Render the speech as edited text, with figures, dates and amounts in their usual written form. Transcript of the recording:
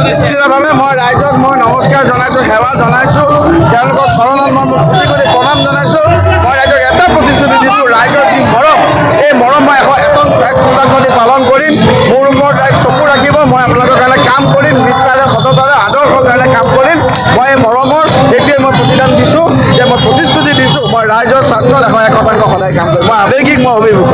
নিশ্চিতভাৱে মই ৰাইজক মই নমস্কাৰ জনাইছোঁ, সেৱা জনাইছোঁ, তেওঁলোকৰ চৰণত মই কোটি কোটি প্ৰণাম জনাইছোঁ। মই ৰাইজক এটা প্ৰতিশ্ৰুতি দিছোঁ, ৰাইজৰ যি মৰম, এই মৰম মই এক শতাংশ দি পালন কৰিম। মোৰ ওপৰত ৰাইজ চকু ৰাখিব, মই আপোনালোকৰ কাৰণে কাম কৰিম, নিষ্ঠাৰে সততাৰে আদৰ্শৰ কাৰণে কাম কৰিম। মই এই মৰমৰ এইটোৱে মই প্ৰতিদান দিছোঁ যে মই প্ৰতিশ্ৰুতি দিছোঁ, মই ৰাইজৰ স্বাৰ্থত 100% সদায় কাম কৰিম। মই আৱেগিক, মই অভিভূত।